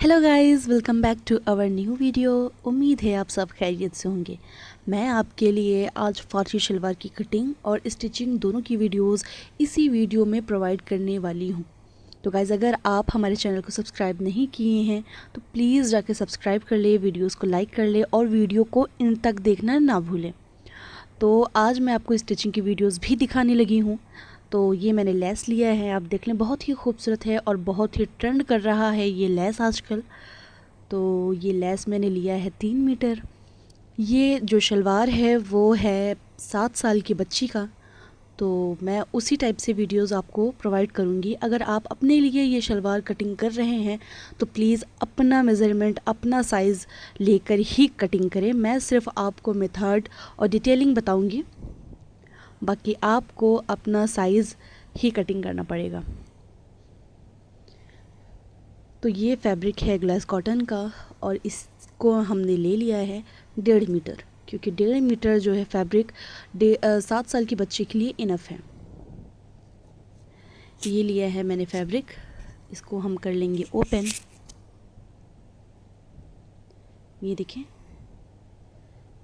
Hello guys, welcome back to our new video. उम्मीद है आप सब खैरियत से होंगे। मैं आपके लिए आज फारसी शलवार की कटिंग और स्टिचिंग दोनों की वीडियोस इसी वीडियो में प्रोवाइड करने वाली हूँ। तो गाइस, अगर आप हमारे चैनल को सब्सक्राइब नहीं किए हैं तो प्लीज़ जाके सब्सक्राइब कर ले, वीडियोस को लाइक कर ले और वीडियो को इन तक देखना ना भूलें। तो आज मैं आपको स्टिचिंग की वीडियोस भी दिखाने लगी हूँ। तो ये मैंने लेस लिया है, आप देख लें, बहुत ही खूबसूरत है और बहुत ही ट्रेंड कर रहा है ये लेस आजकल। तो ये लेस मैंने लिया है 3 मीटर। ये जो शलवार है वो है 7 साल की बच्ची का। तो मैं उसी टाइप से वीडियोस आपको प्रोवाइड करूँगी। अगर आप अपने लिए ये शलवार कटिंग कर रहे हैं तो प्लीज़ अपना मेज़रमेंट, अपना साइज़ लेकर ही कटिंग करें। मैं सिर्फ आपको मेथड और डिटेलिंग बताऊँगी, बाकी आपको अपना साइज़ ही कटिंग करना पड़ेगा। तो ये फैब्रिक है ग्लास कॉटन का और इसको हमने ले लिया है 1.5 मीटर, क्योंकि 1.5 मीटर जो है फैब्रिक 7 साल की बच्ची के लिए इनफ है। ये लिया है मैंने फैब्रिक, इसको हम कर लेंगे ओपन। ये देखें,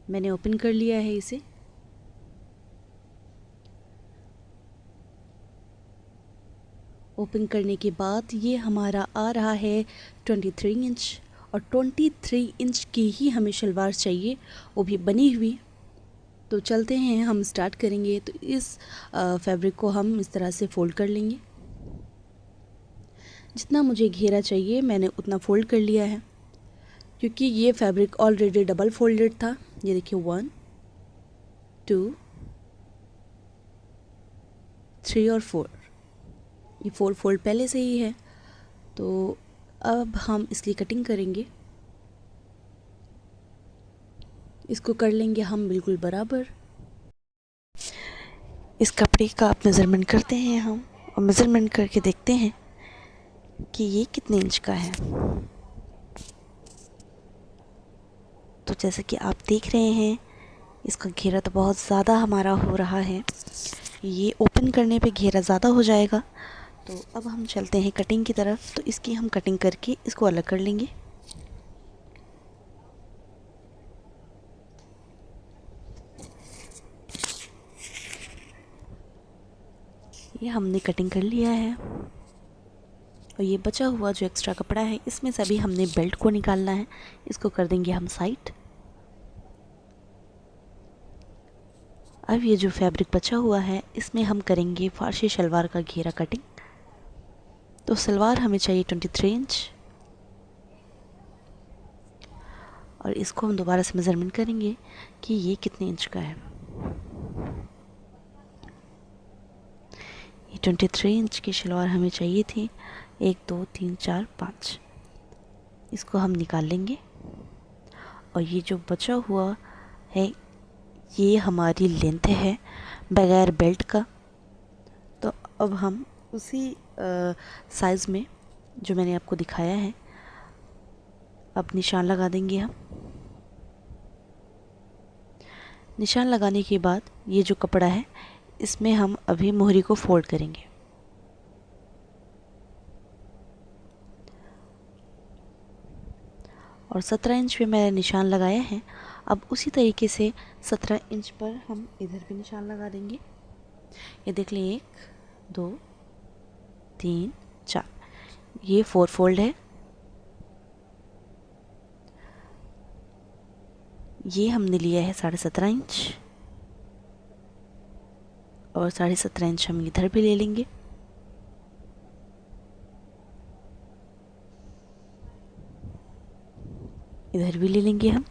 मैंने ओपन कर लिया है इसे। ओपन करने के बाद ये हमारा आ रहा है 23 इंच, और 23 इंच की ही हमें शलवार चाहिए, वो भी बनी हुई। तो चलते हैं, हम स्टार्ट करेंगे। तो इस फैब्रिक को हम इस तरह से फ़ोल्ड कर लेंगे। जितना मुझे घेरा चाहिए मैंने उतना फ़ोल्ड कर लिया है, क्योंकि ये फैब्रिक ऑलरेडी डबल फोल्डेड था। ये देखिए, 1 2 3 और 4, ये 4 फोल्ड पहले से ही है। तो अब हम इसकी कटिंग करेंगे। इसको कर लेंगे हम बिल्कुल बराबर। इस कपड़े का आप मेज़रमेंट करते हैं हम, और मेज़रमेंट करके देखते हैं कि ये कितने इंच का है। तो जैसे कि आप देख रहे हैं, इसका घेरा तो बहुत ज़्यादा हमारा हो रहा है। ये ओपन करने पे घेरा ज़्यादा हो जाएगा। तो अब हम चलते हैं कटिंग की तरफ। तो इसकी हम कटिंग करके इसको अलग कर लेंगे। ये हमने कटिंग कर लिया है, और ये बचा हुआ जो एक्स्ट्रा कपड़ा है इसमें से अभी हमने बेल्ट को निकालना है। इसको कर देंगे हम साइड। अब ये जो फैब्रिक बचा हुआ है इसमें हम करेंगे फारसी शलवार का घेरा कटिंग। तो सलवार हमें चाहिए 23 इंच, और इसको हम दोबारा से मेज़रमेंट करेंगे कि ये कितने इंच का है। ये 23 इंच की शलवार हमें चाहिए थी। 1 2 3 4 5, इसको हम निकाल लेंगे। और ये जो बचा हुआ है ये हमारी लेंथ है बगैर बेल्ट का। तो अब हम उसी साइज़ में जो मैंने आपको दिखाया है अब निशान लगा देंगे हम। निशान लगाने के बाद ये जो कपड़ा है इसमें हम अभी मोहरी को फोल्ड करेंगे। और 17 इंच पे मैंने निशान लगाया है। अब उसी तरीके से 17 इंच पर हम इधर भी निशान लगा देंगे। ये देख लें, 1 2 3 4, ये 4 फोल्ड है। ये हमने लिया है 17.5 इंच, और 17.5 इंच हम इधर भी ले लेंगे। इधर भी ले लेंगे हम,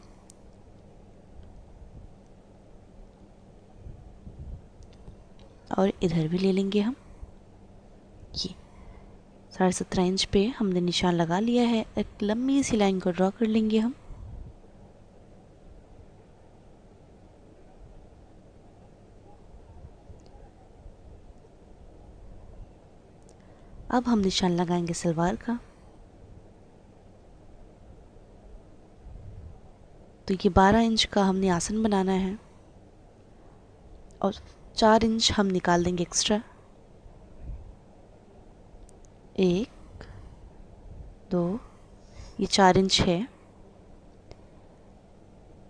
और इधर भी ले लेंगे हम। ये 17.5 इंच पे हमने निशान लगा लिया है। एक लंबी सी लाइन को ड्रॉ कर लेंगे हम। अब हम निशान लगाएंगे सलवार का। तो ये 12 इंच का हमने आसन बनाना है, और 4 इंच हम निकाल देंगे एक्स्ट्रा। 1 2 ये 4 इंच है,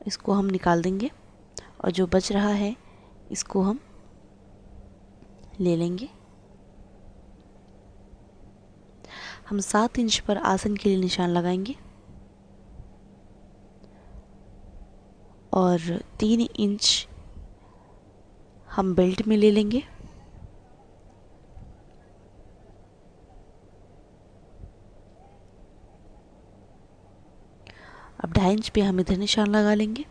इसको हम निकाल देंगे और जो बच रहा है इसको हम ले लेंगे। हम 7 इंच पर आसन के लिए निशान लगाएंगे और 3 इंच हम बेल्ट में ले लेंगे। अब 2.5 इंच पे हम इधर निशान लगा लेंगे,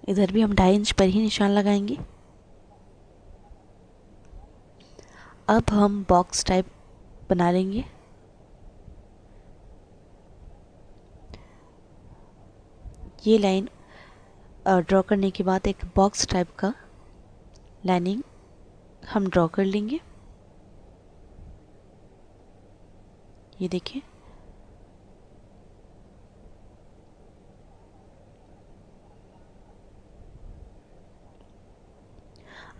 इधर भी हम 2.5 इंच पर ही निशान लगाएंगे। अब हम बॉक्स टाइप बना लेंगे। ये लाइन ड्रॉ करने के बाद एक बॉक्स टाइप का लाइनिंग हम ड्रॉ कर लेंगे। ये देखिए,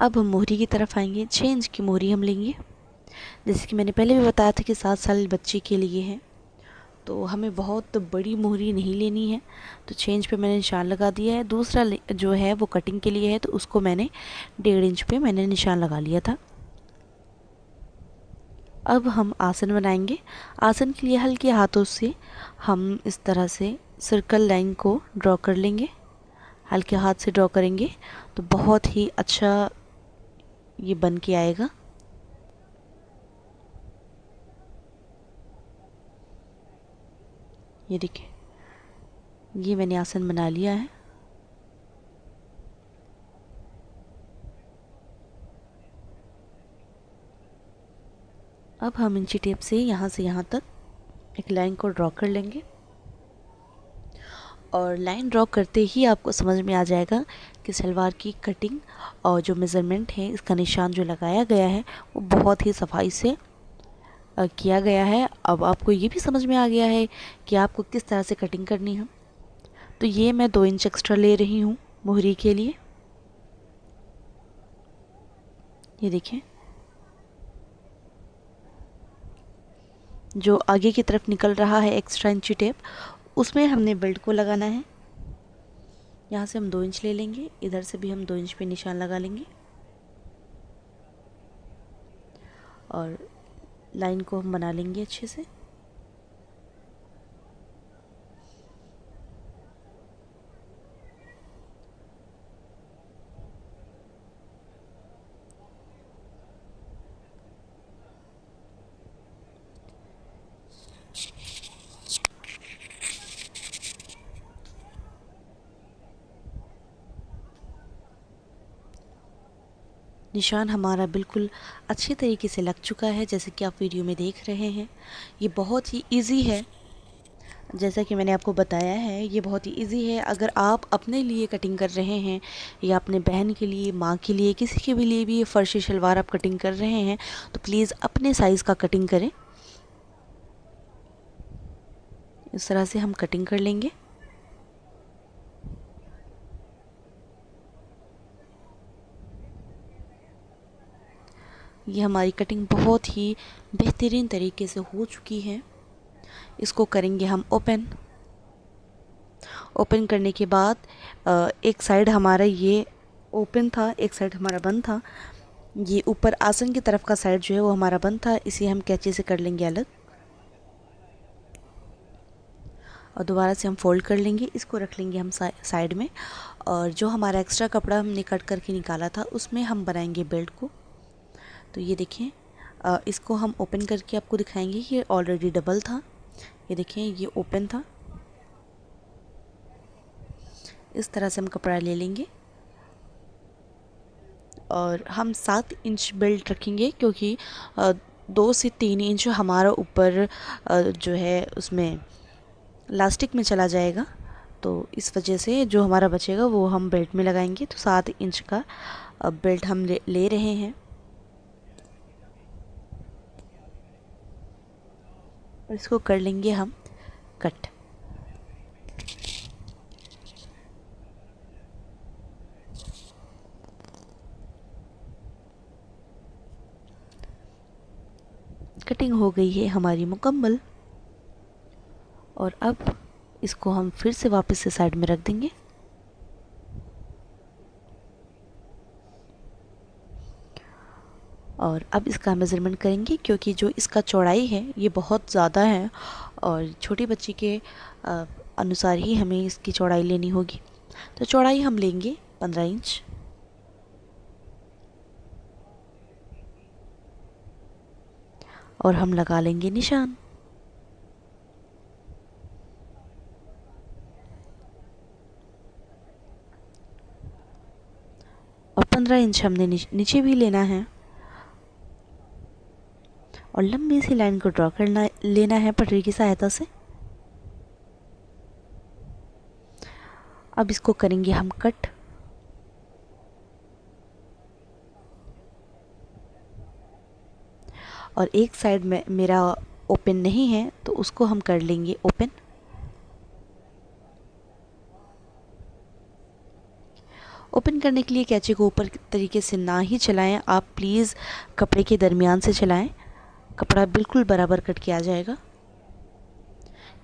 अब हम मोहरी की तरफ आएंगे। 6 इंच की मोहरी हम लेंगे। जैसे कि मैंने पहले भी बताया था कि 7 साल बच्चे के लिए है, तो हमें बहुत बड़ी मोहरी नहीं लेनी है। तो 6 इंच पे मैंने निशान लगा दिया है। दूसरा जो है वो कटिंग के लिए है, तो उसको मैंने 1.5 इंच पे मैंने निशान लगा लिया था। अब हम आसन बनाएंगे। आसन के लिए हल्के हाथों से हम इस तरह से सर्कल लाइन को ड्रॉ कर लेंगे। हल्के हाथ से ड्रॉ करेंगे तो बहुत ही अच्छा ये बन के आएगा। ये देखिए, ये मैंने आसन बना लिया है। अब हम इंची टेप से यहाँ तक एक लाइन को ड्रॉ कर लेंगे और लाइन ड्रॉ करते ही आपको समझ में आ जाएगा कि सलवार की कटिंग और जो मेज़रमेंट है, इसका निशान जो लगाया गया है वो बहुत ही सफाई से किया गया है। अब आपको ये भी समझ में आ गया है कि आपको किस तरह से कटिंग करनी है। तो ये मैं 2 इंच एक्स्ट्रा ले रही हूँ मोहरी के लिए। ये देखिए, जो आगे की तरफ निकल रहा है एक्स्ट्रा इंची टेप, उसमें हमने बेल्ट को लगाना है। यहाँ से हम 2 इंच ले लेंगे, इधर से भी हम 2 इंच पे निशान लगा लेंगे और लाइन को हम बना लेंगे अच्छे से। निशान हमारा बिल्कुल अच्छे तरीके से लग चुका है, जैसे कि आप वीडियो में देख रहे हैं। ये बहुत ही इजी है, जैसा कि मैंने आपको बताया है ये बहुत ही इजी है। अगर आप अपने लिए कटिंग कर रहे हैं या अपने बहन के लिए, माँ के लिए, किसी के भी लिए भी ये फर्शी शलवार आप कटिंग कर रहे हैं, तो प्लीज़ अपने साइज़ का कटिंग करें। इस तरह से हम कटिंग कर लेंगे। ये हमारी कटिंग बहुत ही बेहतरीन तरीके से हो चुकी है। इसको करेंगे हम ओपन। ओपन करने के बाद एक साइड हमारा ये ओपन था, एक साइड हमारा बंद था। ये ऊपर आसन की तरफ का साइड जो है वो हमारा बंद था, इसे हम कैंची से कर लेंगे अलग और दोबारा से हम फोल्ड कर लेंगे। इसको रख लेंगे हम साइड में और जो हमारा एक्स्ट्रा कपड़ा हमने कट करके निकाला था उसमें हम बनाएंगे बेल्ट को। तो ये देखें, इसको हम ओपन करके आपको दिखाएंगे। ये ऑलरेडी डबल था, ये देखें ये ओपन था। इस तरह से हम कपड़ा ले लेंगे और हम 7 इंच बेल्ट रखेंगे, क्योंकि 2 से 3 इंच हमारा ऊपर जो है उसमें लास्टिक में चला जाएगा। तो इस वजह से जो हमारा बचेगा वो हम बेल्ट में लगाएंगे। तो 7 इंच का बेल्ट हम ले रहे हैं और इसको कर लेंगे हम कट। कटिंग हो गई है हमारी मुकम्मल। और अब इसको हम फिर से वापस से साइड में रख देंगे। और अब इसका मेज़रमेंट करेंगे, क्योंकि जो इसका चौड़ाई है ये बहुत ज़्यादा है और छोटी बच्ची के अनुसार ही हमें इसकी चौड़ाई लेनी होगी। तो चौड़ाई हम लेंगे 15 इंच। और हम लगा लेंगे निशान। और 15 इंच हमने नीचे भी लेना है और लंबी सी लाइन को ड्रॉ करना लेना है पटरी की सहायता से। अब इसको करेंगे हम कट। और एक साइड में मेरा ओपन नहीं है तो उसको हम कर लेंगे ओपन। ओपन करने के लिए कैंची को ऊपर तरीके से ना ही चलाएं, आप प्लीज़ कपड़े के दरमियान से चलाएं, कपड़ा बिल्कुल बराबर कट के आ जाएगा।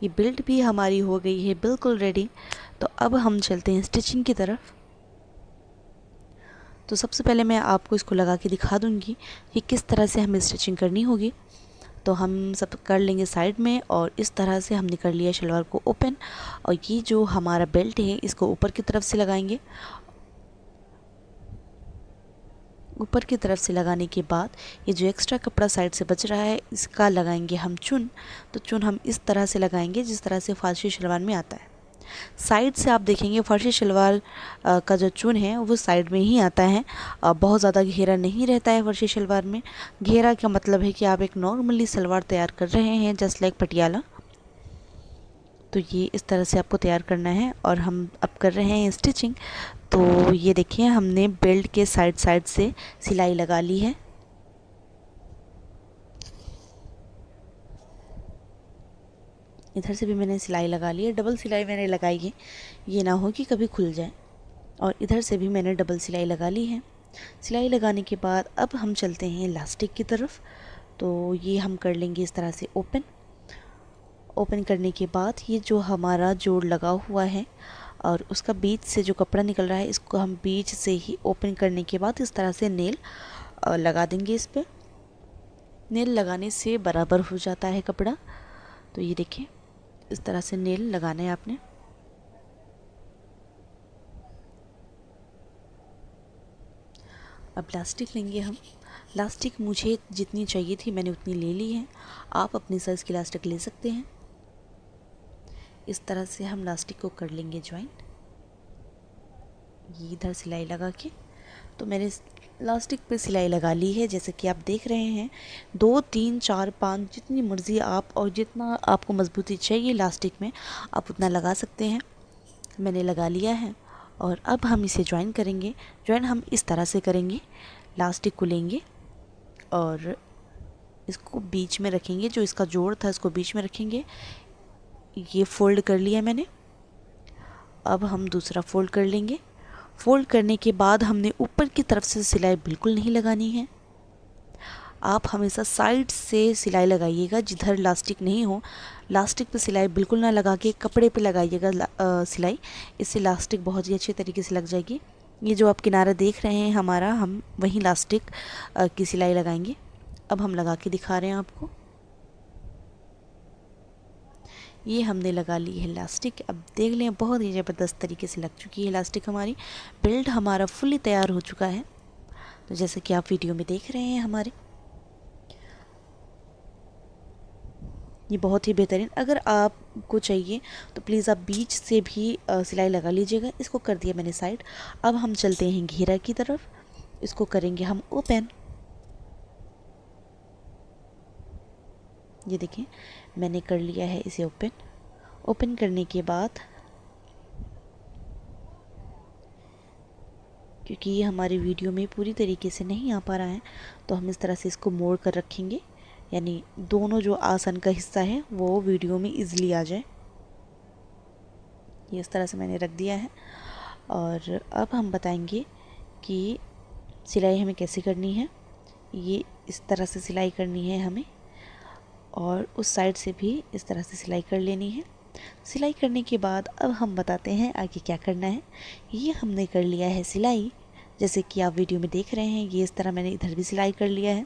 ये बेल्ट भी हमारी हो गई है बिल्कुल रेडी। तो अब हम चलते हैं स्टिचिंग की तरफ। तो सबसे पहले मैं आपको इसको लगा के दिखा दूंगी कि किस तरह से हमें स्टिचिंग करनी होगी। तो हम सब कर लेंगे साइड में और इस तरह से हमने कर लिया शलवार को ओपन। और ये जो हमारा बेल्ट है इसको ऊपर की तरफ से लगाएंगे। ऊपर की तरफ से लगाने के बाद ये जो एक्स्ट्रा कपड़ा साइड से बच रहा है इसका लगाएंगे हम चुन। तो चुन हम इस तरह से लगाएंगे जिस तरह से फारसी शलवार में आता है। साइड से आप देखेंगे फर्शी शलवार का जो चुन है वो साइड में ही आता है। बहुत ज़्यादा घेरा नहीं रहता है फर्शी शलवार में। घेरा का मतलब है कि आप एक नॉर्मली सलवार तैयार कर रहे हैं जस्ट लाइक पटियाला। तो ये इस तरह से आपको तैयार करना है और हम अब कर रहे हैं स्टिचिंग। तो ये देखिए हमने बेल्ट के साइड साइड से सिलाई लगा ली है। इधर से भी मैंने सिलाई लगा ली है, डबल सिलाई मैंने लगाई है, ये ना हो कि कभी खुल जाए। और इधर से भी मैंने डबल सिलाई लगा ली है। सिलाई लगाने के बाद अब हम चलते हैं इलास्टिक की तरफ। तो ये हम कर लेंगे इस तरह से ओपन। ओपन करने के बाद ये जो हमारा जोड़ लगा हुआ है और उसका बीच से जो कपड़ा निकल रहा है इसको हम बीच से ही ओपन करने के बाद इस तरह से नेल लगा देंगे। इस पर नेल लगाने से बराबर हो जाता है कपड़ा। तो ये देखिए इस तरह से नेल लगाना है आपने। अब लास्टिक लेंगे हम। लास्टिक मुझे जितनी चाहिए थी मैंने उतनी ले ली है। आप अपने साइज़ की लास्टिक ले सकते हैं। इस तरह से हम लास्टिक को कर लेंगे ज्वाइंट। ये इधर सिलाई लगा के तो मैंने लास्टिक पे सिलाई लगा ली है जैसे कि आप देख रहे हैं। 2 3 4 5 जितनी मर्ज़ी आप और जितना आपको मजबूती चाहिए लास्टिक में आप उतना लगा सकते हैं। मैंने लगा लिया है और अब हम इसे ज्वाइन करेंगे। ज्वाइन हम इस तरह से करेंगे, लास्टिक को लेंगे और इसको बीच में रखेंगे। जो इसका जोड़ था इसको बीच में रखेंगे। ये फोल्ड कर लिया मैंने। अब हम दूसरा फोल्ड कर लेंगे। फोल्ड करने के बाद हमने ऊपर की तरफ से सिलाई बिल्कुल नहीं लगानी है। आप हमेशा साइड से सिलाई लगाइएगा जिधर लास्टिक नहीं हो। लास्टिक पे सिलाई बिल्कुल ना लगा के कपड़े पे लगाइएगा सिलाई। इससे लास्टिक बहुत ही अच्छे तरीके से लग जाएगी। ये जो आप किनारा देख रहे हैं हमारा, हम वहीं लास्टिक की सिलाई लगाएंगे। अब हम लगा के दिखा रहे हैं आपको। ये हमने लगा ली है इलास्टिक। अब देख लें बहुत ही ज़बरदस्त तरीके से लग चुकी है इलास्टिक हमारी। बेल्ट हमारा फुली तैयार हो चुका है। तो जैसे कि आप वीडियो में देख रहे हैं हमारे, ये बहुत ही बेहतरीन। अगर आपको चाहिए तो प्लीज़ आप बीच से भी सिलाई लगा लीजिएगा। इसको कर दिया मैंने साइड। अब हम चलते हैं घेरा की तरफ। इसको करेंगे हम ओपन। ये देखें मैंने कर लिया है इसे ओपन। ओपन करने के बाद क्योंकि ये हमारी वीडियो में पूरी तरीके से नहीं आ पा रहा है तो हम इस तरह से इसको मोड़ कर रखेंगे, यानी दोनों जो आसन का हिस्सा है वो वीडियो में इजीली आ जाए। ये इस तरह से मैंने रख दिया है। और अब हम बताएंगे कि सिलाई हमें कैसे करनी है। ये इस तरह से सिलाई करनी है हमें और उस साइड से भी इस तरह से सिलाई कर लेनी है। सिलाई करने के बाद अब हम बताते हैं आगे क्या करना है। ये हमने कर लिया है सिलाई, जैसे कि आप वीडियो में देख रहे हैं। ये इस तरह मैंने इधर भी सिलाई कर लिया है।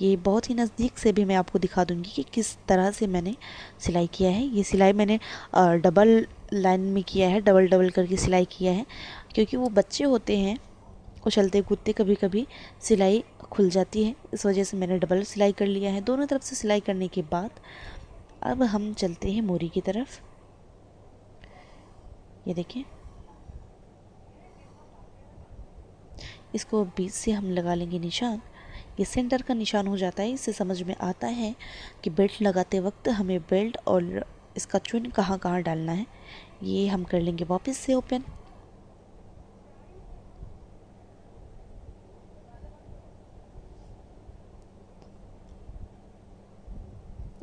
ये बहुत ही नज़दीक से भी मैं आपको दिखा दूंगी कि किस तरह से मैंने सिलाई किया है। ये सिलाई मैंने डबल लाइन में किया है, डबल डबल करके सिलाई किया है, क्योंकि वो बच्चे होते हैं उछलते कूदते कभी कभी सिलाई खुल जाती है, इस वजह से मैंने डबल सिलाई कर लिया है। दोनों तरफ से सिलाई करने के बाद अब हम चलते हैं मोरी की तरफ। ये देखिए, इसको बीच से हम लगा लेंगे निशान। ये सेंटर का निशान हो जाता है। इससे समझ में आता है कि बेल्ट लगाते वक्त हमें बेल्ट और इसका चुन कहाँ कहाँ डालना है। ये हम कर लेंगे वापस से ओपन।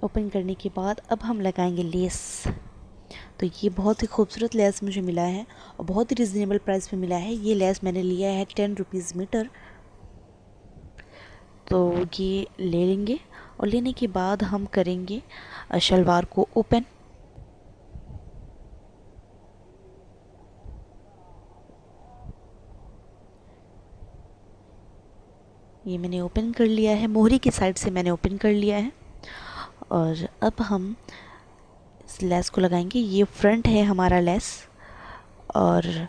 ओपन करने के बाद अब हम लगाएंगे लेस। तो ये बहुत ही खूबसूरत लेस मुझे मिला है और बहुत ही रिजनेबल प्राइस पे मिला है। ये लेस मैंने लिया है 10 रुपीज़ मीटर। तो ये ले लेंगे और लेने के बाद हम करेंगे शलवार को ओपन। ये मैंने ओपन कर लिया है, मोहरी की साइड से मैंने ओपन कर लिया है। और अब हम इस लेस को लगाएंगे। ये फ्रंट है हमारा लेस, और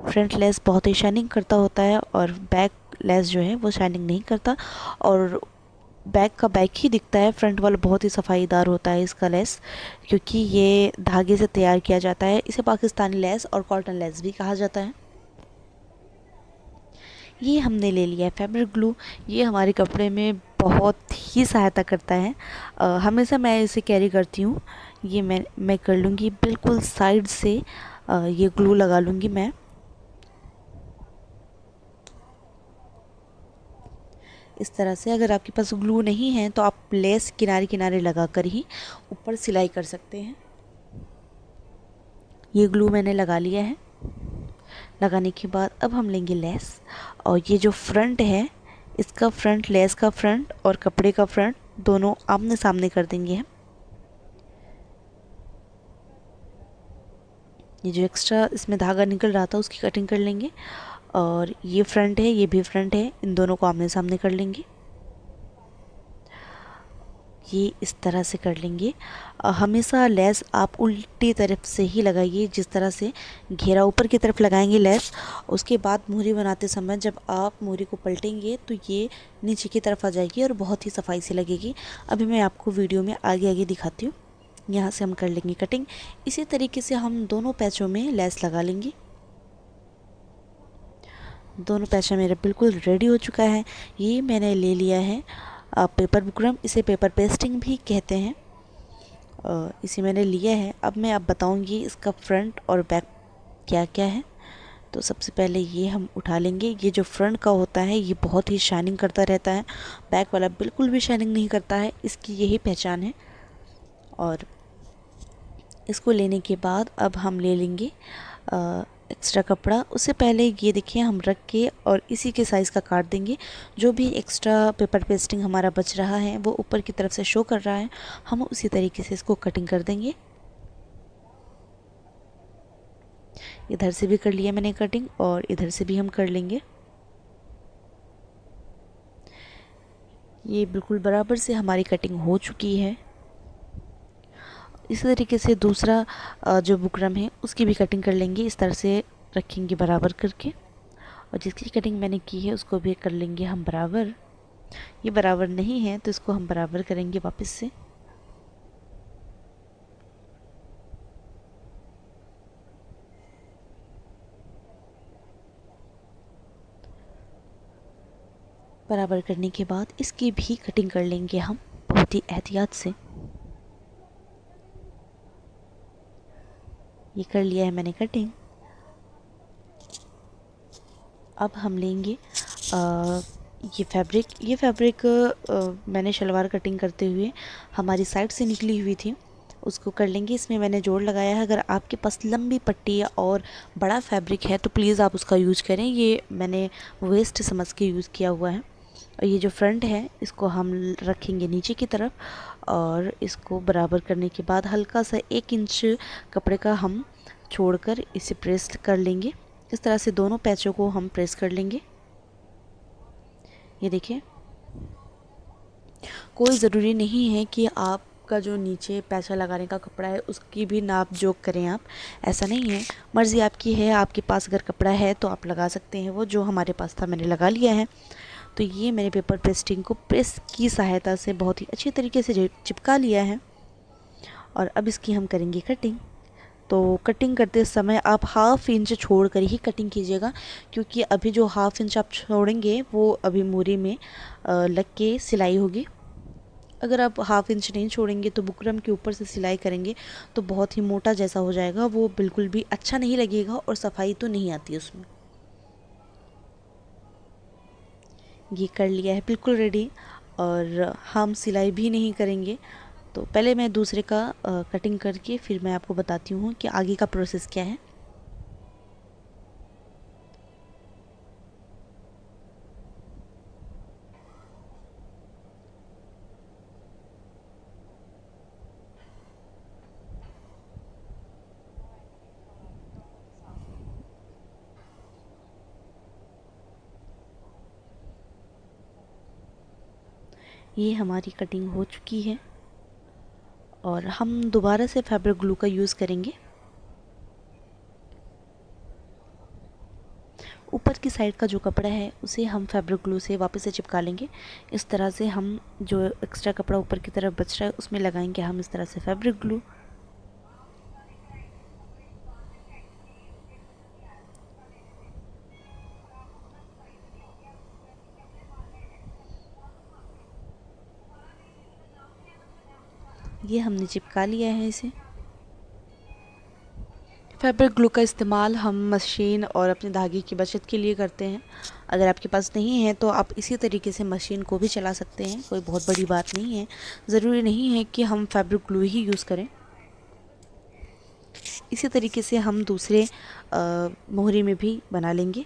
फ्रंट लेस बहुत ही शाइनिंग करता होता है और बैक लेस जो है वो शाइनिंग नहीं करता, और बैक का बैक ही दिखता है। फ्रंट वाला बहुत ही सफाईदार होता है इसका लेस, क्योंकि ये धागे से तैयार किया जाता है। इसे पाकिस्तानी लेस और कॉटन लेस भी कहा जाता है। ये हमने ले लिया है फैब्रिक ग्लू। ये हमारे कपड़े में बहुत ही सहायता करता है। हमेशा मैं इसे कैरी करती हूँ। ये मैं कर लूँगी बिल्कुल साइड से, ये ग्लू लगा लूँगी मैं। इस तरह से अगर आपके पास ग्लू नहीं है तो आप लेस किनारे किनारे लगा कर ही ऊपर सिलाई कर सकते हैं। ये ग्लू मैंने लगा लिया है। लगाने के बाद अब हम लेंगे लेस, और ये जो फ्रंट है इसका फ्रंट, लेस का फ्रंट और कपड़े का फ्रंट दोनों आमने सामने कर देंगे हम। ये जो एक्स्ट्रा इसमें धागा निकल रहा था उसकी कटिंग कर लेंगे, और ये फ्रंट है ये भी फ्रंट है, इन दोनों को आमने सामने कर लेंगे। ये इस तरह से कर लेंगे। हमेशा लेस आप उल्टी तरफ से ही लगाइए, जिस तरह से घेरा ऊपर की तरफ लगाएंगे लेस। उसके बाद मोहरी बनाते समय जब आप मोहरी को पलटेंगे तो ये नीचे की तरफ आ जाएगी और बहुत ही सफाई से लगेगी। अभी मैं आपको वीडियो में आगे आगे दिखाती हूँ। यहाँ से हम कर लेंगे कटिंग। इसी तरीके से हम दोनों पैचों में लेस लगा लेंगे। दोनों पैचा मेरा बिल्कुल रेडी हो चुका है। ये मैंने ले लिया है पेपर बुकरम, इसे पेपर पेस्टिंग भी कहते हैं। इसे मैंने लिया है। अब मैं बताऊंगी इसका फ्रंट और बैक क्या क्या है। तो सबसे पहले ये हम उठा लेंगे। ये जो फ्रंट का होता है ये बहुत ही शाइनिंग करता रहता है, बैक वाला बिल्कुल भी शाइनिंग नहीं करता है, इसकी यही पहचान है। और इसको लेने के बाद अब हम ले लेंगे एक्स्ट्रा कपड़ा। उससे पहले ये देखिए हम रख के और इसी के साइज़ का काट देंगे। जो भी एक्स्ट्रा पेपर पेस्टिंग हमारा बच रहा है वो ऊपर की तरफ से शो कर रहा है, हम उसी तरीके से इसको कटिंग कर देंगे। इधर से भी कर लिया मैंने कटिंग और इधर से भी हम कर लेंगे। ये बिल्कुल बराबर से हमारी कटिंग हो चुकी है। इसी तरीके से दूसरा जो बुकरम है उसकी भी कटिंग कर लेंगे। इस तरह से रखेंगे बराबर करके, और जिसकी कटिंग मैंने की है उसको भी कर लेंगे हम बराबर। ये बराबर नहीं है तो इसको हम बराबर करेंगे वापस से। बराबर करने के बाद इसकी भी कटिंग कर लेंगे हम बहुत ही एहतियात से। ये कर लिया है मैंने कटिंग। अब हम लेंगे ये फैब्रिक मैंने शलवार कटिंग करते हुए हमारी साइड से निकली हुई थी, उसको कर लेंगे। इसमें मैंने जोड़ लगाया है। अगर आपके पास लंबी पट्टी और बड़ा फैब्रिक है तो प्लीज़ आप उसका यूज़ करें। ये मैंने वेस्ट समझ के यूज़ किया हुआ है। और ये जो फ्रंट है इसको हम रखेंगे नीचे की तरफ और इसको बराबर करने के बाद हल्का सा 1 इंच कपड़े का हम छोड़कर इसे प्रेस कर लेंगे। इस तरह से दोनों पैचों को हम प्रेस कर लेंगे। ये देखिए, कोई ज़रूरी नहीं है कि आपका जो नीचे पैचा लगाने का कपड़ा है उसकी भी नाप जोख करें आप, ऐसा नहीं है, मर्ज़ी आपकी है। आपके पास अगर कपड़ा है तो आप लगा सकते हैं, वो जो हमारे पास था मैंने लगा लिया है। तो ये मैंने पेपर पेस्टिंग को प्रेस की सहायता से बहुत ही अच्छी तरीके से चिपका लिया है और अब इसकी हम करेंगे कटिंग। तो कटिंग करते समय आप हाफ़ इंच छोड़ कर ही कटिंग कीजिएगा, क्योंकि अभी जो हाफ़ इंच आप छोड़ेंगे वो अभी मोरी में लग के सिलाई होगी। अगर आप हाफ़ इंच नहीं छोड़ेंगे तो बुकरम के ऊपर से सिलाई करेंगे तो बहुत ही मोटा जैसा हो जाएगा, वो बिल्कुल भी अच्छा नहीं लगेगा और सफाई तो नहीं आती उसमें। ये कर लिया है बिल्कुल रेडी और हम सिलाई भी नहीं करेंगे। तो पहले मैं दूसरे का कटिंग करके फिर मैं आपको बताती हूँ कि आगे का प्रोसेस क्या है। ये हमारी कटिंग हो चुकी है और हम दोबारा से फैब्रिक ग्लू का यूज़ करेंगे। ऊपर की साइड का जो कपड़ा है उसे हम फैब्रिक ग्लू से वापस से चिपका लेंगे। इस तरह से हम जो एक्स्ट्रा कपड़ा ऊपर की तरफ बच रहा है उसमें लगाएंगे हम इस तरह से फैब्रिक ग्लू। ये हमने चिपका लिया है इसे। फैब्रिक ग्लू का इस्तेमाल हम मशीन और अपने धागे की बचत के लिए करते हैं। अगर आपके पास नहीं है तो आप इसी तरीके से मशीन को भी चला सकते हैं, कोई बहुत बड़ी बात नहीं है। ज़रूरी नहीं है कि हम फैब्रिक ग्लू ही यूज़ करें। इसी तरीके से हम दूसरे मोहरी में भी बना लेंगे।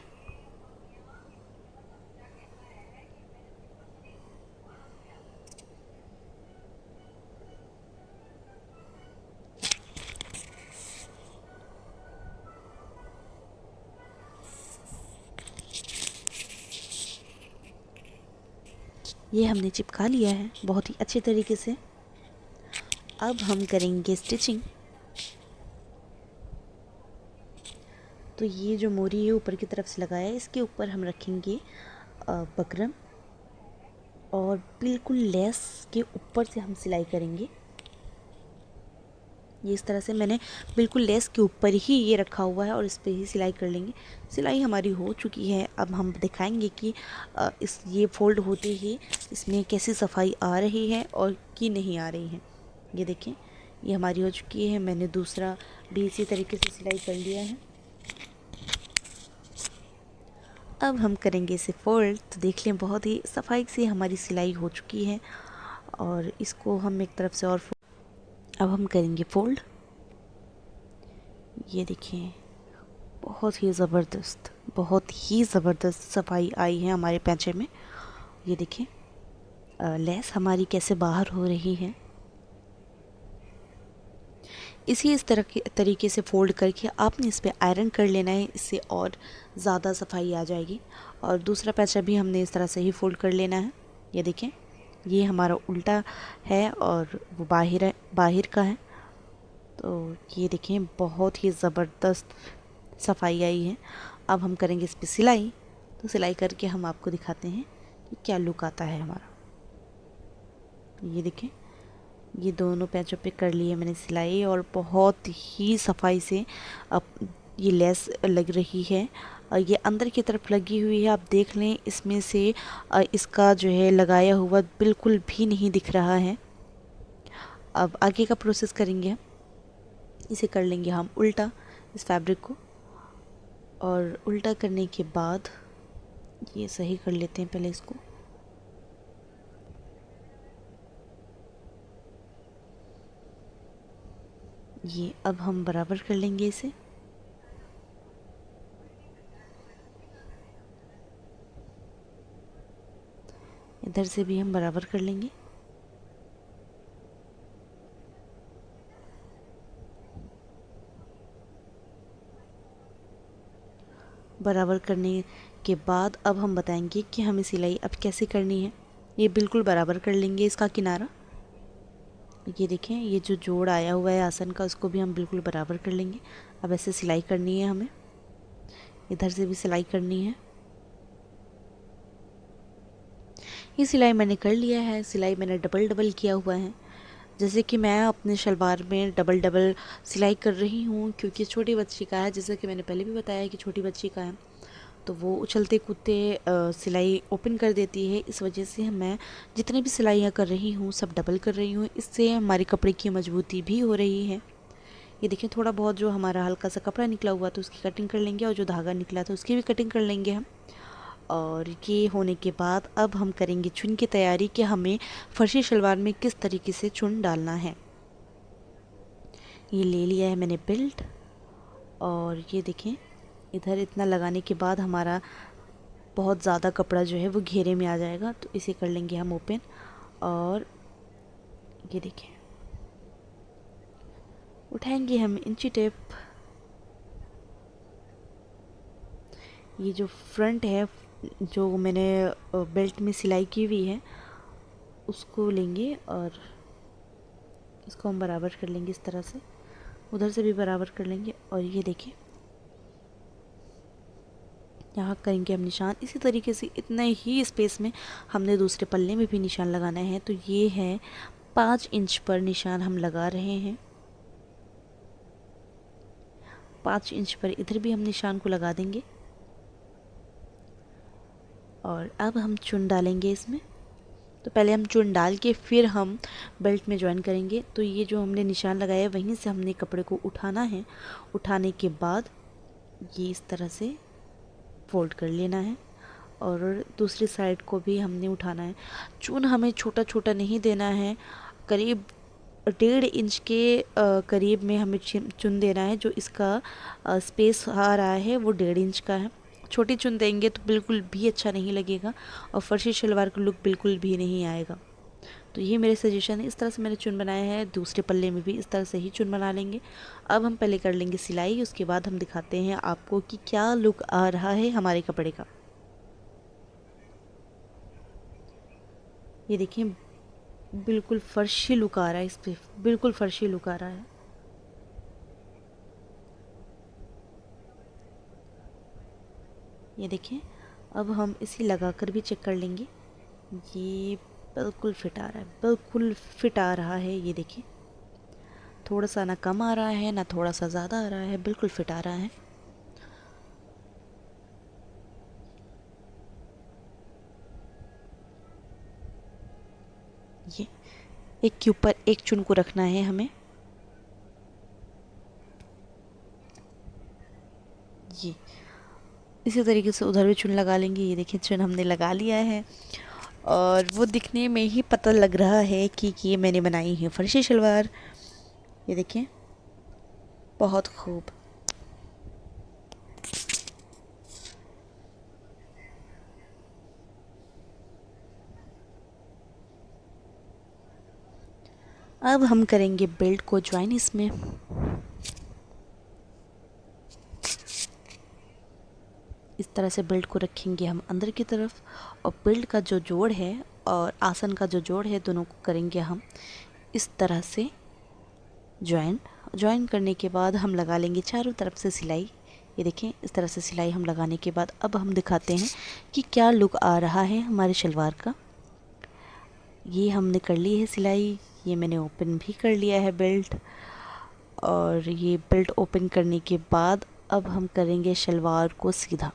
ये हमने चिपका लिया है बहुत ही अच्छे तरीके से। अब हम करेंगे स्टिचिंग। तो ये जो मोरी है ऊपर की तरफ से लगाया है, इसके ऊपर हम रखेंगे बकरम और बिल्कुल लेस के ऊपर से हम सिलाई करेंगे। ये इस तरह से मैंने बिल्कुल लेस के ऊपर ही ये रखा हुआ है और इस पे ही सिलाई कर लेंगे। सिलाई हमारी हो चुकी है। अब हम दिखाएंगे कि इस ये फोल्ड होते ही इसमें कैसी सफाई आ रही है और की नहीं आ रही है। ये देखें, ये हमारी हो चुकी है। मैंने दूसरा भी इसी तरीके से सिलाई कर लिया है। अब हम करेंगे इसे फोल्ड। तो देख लें, बहुत ही सफाई से हमारी सिलाई हो चुकी है और इसको हम एक तरफ से और अब हम करेंगे फोल्ड। ये देखिए, बहुत ही ज़बरदस्त सफाई आई है हमारे पैंचे में। ये देखिए लेस हमारी कैसे बाहर हो रही है। इस तरह के तरीके से फ़ोल्ड करके आपने इस पर आयरन कर लेना है, इससे और ज़्यादा सफाई आ जाएगी। और दूसरा पैंचा भी हमने इस तरह से ही फ़ोल्ड कर लेना है। ये देखें, ये हमारा उल्टा है और वो बाहर का है। तो ये देखें, बहुत ही ज़बरदस्त सफाई आई है। अब हम करेंगे इस पर सिलाई। तो सिलाई करके हम आपको दिखाते हैं कि क्या लुक आता है हमारा। ये देखें, ये दोनों पैचों पे कर लिए मैंने सिलाई और बहुत ही सफाई से अब ये लेस लग रही है। ये अंदर की तरफ लगी हुई है, आप देख लें इसमें से इसका जो है लगाया हुआ बिल्कुल भी नहीं दिख रहा है। अब आगे का प्रोसेस करेंगे हम। इसे कर लेंगे हम उल्टा, इस फैब्रिक को, और उल्टा करने के बाद ये सही कर लेते हैं पहले इसको। ये अब हम बराबर कर लेंगे इसे। इधर से भी हम बराबर कर लेंगे। बराबर करने के बाद अब हम बताएंगे कि हमें सिलाई अब कैसे करनी है। ये बिल्कुल बराबर कर लेंगे इसका किनारा। ये देखें, ये जो जोड़ आया हुआ है आसन का, उसको भी हम बिल्कुल बराबर कर लेंगे। अब ऐसे सिलाई करनी है हमें, इधर से भी सिलाई करनी है। ये सिलाई मैंने कर लिया है। सिलाई मैंने डबल डबल किया हुआ है, जैसे कि मैं अपने शलवार में डबल डबल सिलाई कर रही हूँ, क्योंकि छोटी बच्ची का है। जैसे कि मैंने पहले भी बताया कि छोटी बच्ची का है, तो वो उछलते कूदते सिलाई ओपन कर देती है। इस वजह से मैं जितनी भी सिलाइयाँ कर रही हूँ सब डबल कर रही हूँ। इससे हमारे कपड़े की मजबूती भी हो रही है। ये देखिए, थोड़ा बहुत जो हमारा हल्का सा कपड़ा निकला हुआ था उसकी कटिंग कर लेंगे, और जो धागा निकला था उसकी भी कटिंग कर लेंगे हम। और ये होने के बाद अब हम करेंगे चुन की तैयारी कि हमें फर्शी शलवार में किस तरीके से चुन डालना है। ये ले लिया है मैंने बेल्ट, और ये देखें, इधर इतना लगाने के बाद हमारा बहुत ज़्यादा कपड़ा जो है वो घेरे में आ जाएगा, तो इसे कर लेंगे हम ओपन। और ये देखें, उठाएंगे हम इंची टेप। ये जो फ्रंट है, जो मैंने बेल्ट में सिलाई की हुई है, उसको लेंगे और इसको हम बराबर कर लेंगे इस तरह से। उधर से भी बराबर कर लेंगे। और ये देखिए, यहाँ करेंगे हम निशान। इसी तरीके से इतने ही स्पेस में हमने दूसरे पल्ले में भी निशान लगाना है। तो ये है 5 इंच पर निशान हम लगा रहे हैं। 5 इंच पर इधर भी हम निशान को लगा देंगे। और अब हम चुन डालेंगे इसमें। तो पहले हम चुन डाल के फिर हम बेल्ट में ज्वाइन करेंगे। तो ये जो हमने निशान लगाया है वहीं से हमने कपड़े को उठाना है। उठाने के बाद ये इस तरह से फोल्ड कर लेना है, और दूसरी साइड को भी हमने उठाना है। चुन हमें छोटा छोटा नहीं देना है, करीब 1.5 इंच के करीब में हमें चुन देना है। जो इसका स्पेस आ रहा है वो 1.5 इंच का है। छोटी चुन देंगे तो बिल्कुल भी अच्छा नहीं लगेगा, और फर्शी शलवार का लुक बिल्कुल भी नहीं आएगा। तो ये मेरे सजेशन है। इस तरह से मैंने चुन बनाया है। दूसरे पल्ले में भी इस तरह से ही चुन बना लेंगे। अब हम पहले कर लेंगे सिलाई, उसके बाद हम दिखाते हैं आपको कि क्या लुक आ रहा है हमारे कपड़े का। ये देखिए, बिल्कुल फर्शी लुक आ रहा है इस पर, बिल्कुल फर्शी लुक आ रहा है। ये देखिए, अब हम इसे लगाकर भी चेक कर लेंगे। ये बिल्कुल फिट आ रहा है, बिल्कुल फिट आ रहा है। ये देखिए, थोड़ा सा ना कम आ रहा है ना थोड़ा सा ज़्यादा आ रहा है, बिल्कुल फिट आ रहा है। ये एक के ऊपर एक चुन को रखना है हमें। ये इसी तरीके से उधर भी चुन लगा लेंगे। ये देखिए, चुन हमने लगा लिया है, और वो दिखने में ही पता लग रहा है कि ये मैंने बनाई है फर्शी शलवार। ये देखिए, बहुत खूब। अब हम करेंगे बेल्ट को ज्वाइन इसमें। इस तरह से बेल्ट को रखेंगे हम अंदर की तरफ, और बेल्ट का जो जोड़ है और आसन का जो जोड़ है दोनों को करेंगे हम इस तरह से ज्वाइन। ज्वाइन करने के बाद हम लगा लेंगे चारों तरफ से सिलाई। ये देखें, इस तरह से सिलाई हम लगाने के बाद अब हम दिखाते हैं कि क्या लुक आ रहा है हमारे शलवार का। ये हमने कर ली है सिलाई। ये मैंने ओपन भी कर लिया है बेल्ट, और ये बेल्ट ओपन करने के बाद अब हम करेंगे शलवार को सीधा।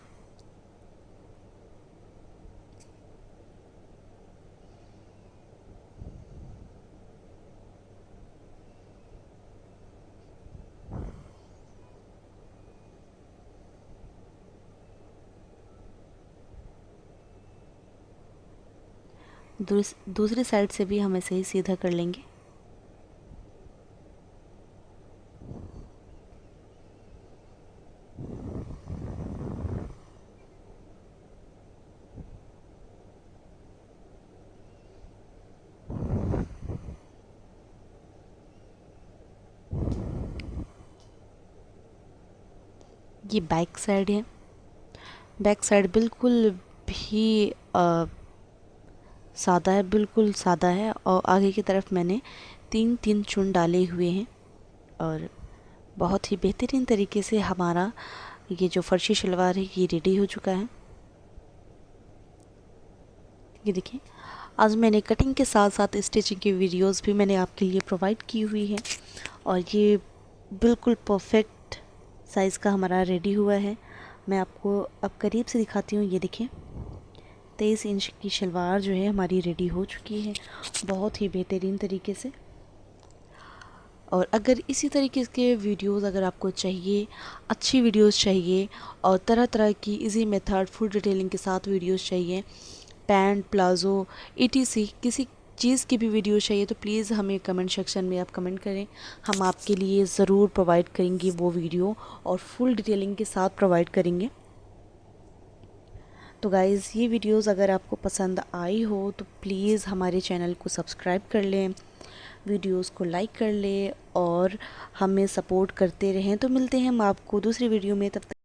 दूसरी साइड से भी हम ऐसे ही सीधा कर लेंगे। ये बैक साइड है। बैक साइड बिल्कुल भी सादा है, बिल्कुल सादा है। और आगे की तरफ मैंने 3 चुन डाले हुए हैं और बहुत ही बेहतरीन तरीके से हमारा ये जो फर्शी शलवार है ये रेडी हो चुका है। ये देखिए, आज मैंने कटिंग के साथ साथ स्टिचिंग की वीडियोस भी मैंने आपके लिए प्रोवाइड की हुई है और ये बिल्कुल परफेक्ट साइज़ का हमारा रेडी हुआ है। मैं आपको अब करीब से दिखाती हूँ। ये देखिए, 23 इंच की शलवार जो है हमारी रेडी हो चुकी है बहुत ही बेहतरीन तरीके से। और अगर इसी तरीके के वीडियोस अगर आपको चाहिए, अच्छी वीडियोस चाहिए और तरह तरह की इजी मेथड फुल डिटेलिंग के साथ वीडियोस चाहिए, पैंट, प्लाज़ो, ETC किसी चीज़ की भी वीडियो चाहिए तो प्लीज़ हमें कमेंट सेक्शन में आप कमेंट करें। हम आपके लिए ज़रूर प्रोवाइड करेंगे वो वीडियो और फुल डिटेलिंग के साथ प्रोवाइड करेंगे। तो गाइज़, ये वीडियोस अगर आपको पसंद आई हो तो प्लीज़ हमारे चैनल को सब्सक्राइब कर लें, वीडियोस को लाइक कर लें और हमें सपोर्ट करते रहें। तो मिलते हैं हम आपको दूसरी वीडियो में, तब तक